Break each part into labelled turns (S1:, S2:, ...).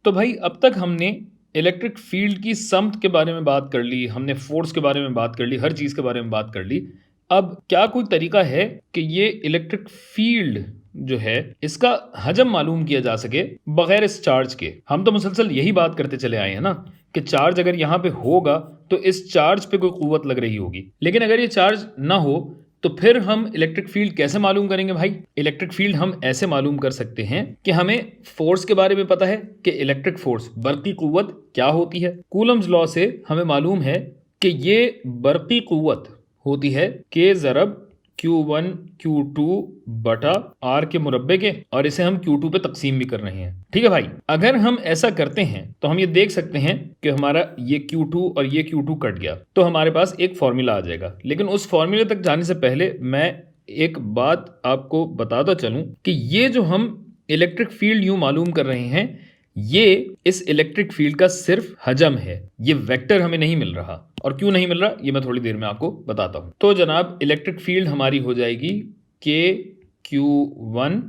S1: तो भाई अब तक हमने इलेक्ट्रिक फील्ड की समत के बारे में बात कर ली, हमने फोर्स के बारे में बात कर ली, हर चीज़ के बारे में बात कर ली। अब क्या कोई तरीका है कि ये इलेक्ट्रिक फील्ड जो है इसका हजम मालूम किया जा सके बगैर इस चार्ज के? हम तो मुसलसल यही बात करते चले आए हैं ना कि चार्ज अगर यहाँ पे होगा तो इस चार्ज पे कोई कुव्वत लग रही होगी, लेकिन अगर ये चार्ज ना हो तो फिर हम इलेक्ट्रिक फील्ड कैसे मालूम करेंगे भाई? इलेक्ट्रिक फील्ड हम ऐसे मालूम कर सकते हैं कि हमें फोर्स के बारे में पता है कि इलेक्ट्रिक फोर्स बरकी कुव्वत क्या होती है। कूलम्स लॉ से हमें मालूम है कि ये बरकी कुव्वत होती है K ज़रब Q1 Q2 बटा R के मुरब्बे के, और इसे हम Q2 पे तकसीम भी कर रहे हैं। ठीक है भाई, अगर हम ऐसा करते हैं तो हम ये देख सकते हैं कि हमारा ये Q2 और ये Q2 कट गया तो हमारे पास एक फॉर्मूला आ जाएगा। लेकिन उस फॉर्मूले तक जाने से पहले मैं एक बात आपको बताता चलूं कि ये जो हम इलेक्ट्रिक फील्ड यूं मालूम कर रहे हैं ये इस इलेक्ट्रिक फील्ड का सिर्फ हजम है, ये वेक्टर हमें नहीं मिल रहा। और क्यों नहीं मिल रहा ये मैं थोड़ी देर में आपको बताता हूं। तो जनाब इलेक्ट्रिक फील्ड हमारी हो जाएगी KQ1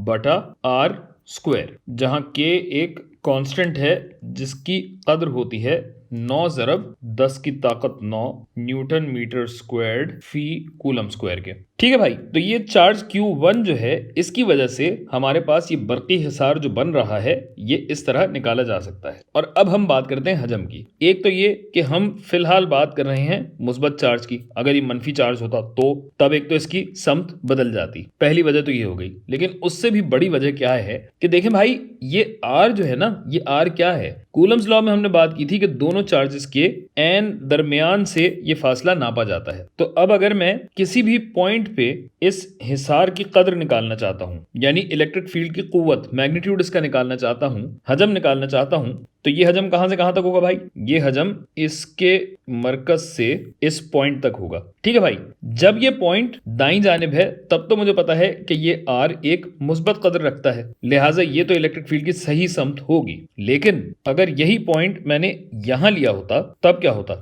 S1: बटा R स्क्वायर, जहां K एक कांस्टेंट है जिसकी कदर होती है 9 ज़रब 10 की ताकत 9 न्यूटन मीटर स्क्वायर्ड फी कूलम स्क्वायर के। ठीक है भाई, तो ये चार्ज Q1 जो है इसकी वजह से हमारे पास ये बरकी हिसार जो बन रहा है ये इस तरह निकाला जा सकता है। और अब हम बात करते हैं हजम की। एक तो ये कि हम फिलहाल बात कर रहे हैं मुस्बत चार्ज की, अगर ये मनफी चार्ज होता तो तब एक तो इसकी समत बदल जाती, पहली वजह तो ये हो गई। लेकिन उससे भी बड़ी वजह क्या है कि देखें भाई ये R जो है ना, ये R क्या है? कूलम्स लॉ में हमने बात की थी कि दोनों चार्जेस के n दरमियान से ये फासला नापा जाता है। तो अब अगर मैं किसी भी पॉइंट पे इस हिसार की कदर निकालना चाहता हूं, यानी इलेक्ट्रिक फील्ड की कुव्वत मैग्नीट्यूड इसका निकालना चाहता हूं, हजम निकालना चाहता हूं, तो ये हजम कहां से कहां तक होगा भाई? ये हजम इसके मरकज से इस पॉइंट तक होगा। ठीक है भाई, जब ये पॉइंट दाईं जानिब है तब तो मुझे पता है कि ये R एक मुस्बत कदर रखता है, लिहाजा ये तो इलेक्ट्रिक फील्ड की सही समत होगी। लेकिन अगर यही पॉइंट मैंने यहां लिया होता तब क्या होता?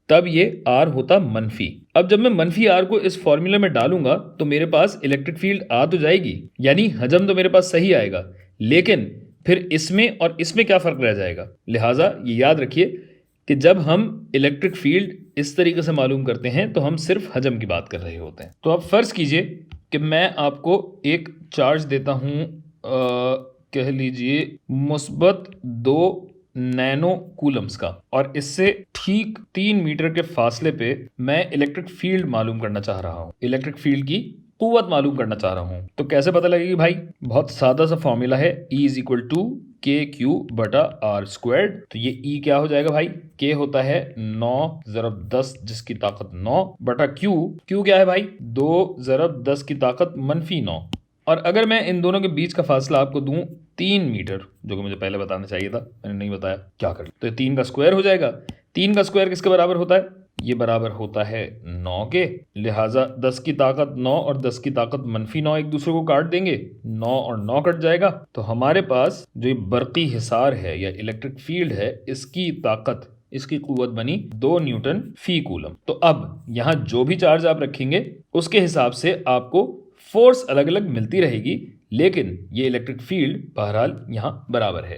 S1: तब ये R होता मनफी। अब जब मैं मनफी R को इस फॉर्मूले में डालूंगा तो मेरे पास इलेक्ट्रिक फील्ड आ तो जाएगी, यानी हजम तो मेरे पास सही आएगा, लेकिन फिर इसमें और इसमें क्या फर्क रह जाएगा? लिहाजा ये याद रखिए कि जब हम इलेक्ट्रिक फील्ड इस तरीके से मालूम करते हैं तो हम सिर्फ हजम की बात कर रहे होते हैं। तो अब फर्ज कीजिए कि मैं आपको एक चार्ज देता हूं, कह लीजिए मुस्बत 2 नैनो कूलम्स का, और इससे ठीक 3 मीटर के फासले पे मैं इलेक्ट्रिक फील्ड मालूम करना चाह रहा हूं, इलेक्ट्रिक फील्ड की कुव्वत मालूम करना चाह रहा हूं। तो कैसे पता लगेगी भाई? बहुत सादा सा फॉर्मूला है, E is equal to KQ बटा R स्क्वायर्ड। तो ये E क्या हो जाएगा भाई? K होता है 9 ज़रब 10 जिसकी ताकत 9 बटा Q क्या है भाई? 2 ज़रब 10 की ताकत मनफी 9। और अगर मैं इन दोनों के बीच का फासला आपको दूं 3 मीटर, जो कि मुझे पहले बताना चाहिए था, मैंने नहीं बताया, क्या कर, तो 3 का स्क्वायर हो जाएगा। 3 का स्क्वायर किसके बराबर होता है? ये बराबर होता है 9 के, लिहाजा 10 की ताकत 9 और 10 की ताकत मनफी 9 एक दूसरे को काट देंगे, 9 और 9 कट जाएगा। तो हमारे पास जो ये बरकी हिसार है या इलेक्ट्रिक फील्ड है इसकी ताकत, इसकी कुव्वत बनी 2 न्यूटन फी कूलम। तो अब यहाँ जो भी चार्ज आप रखेंगे उसके हिसाब से आपको फोर्स अलग अलग मिलती रहेगी, लेकिन ये इलेक्ट्रिक फील्ड बहरहाल यहाँ बराबर है।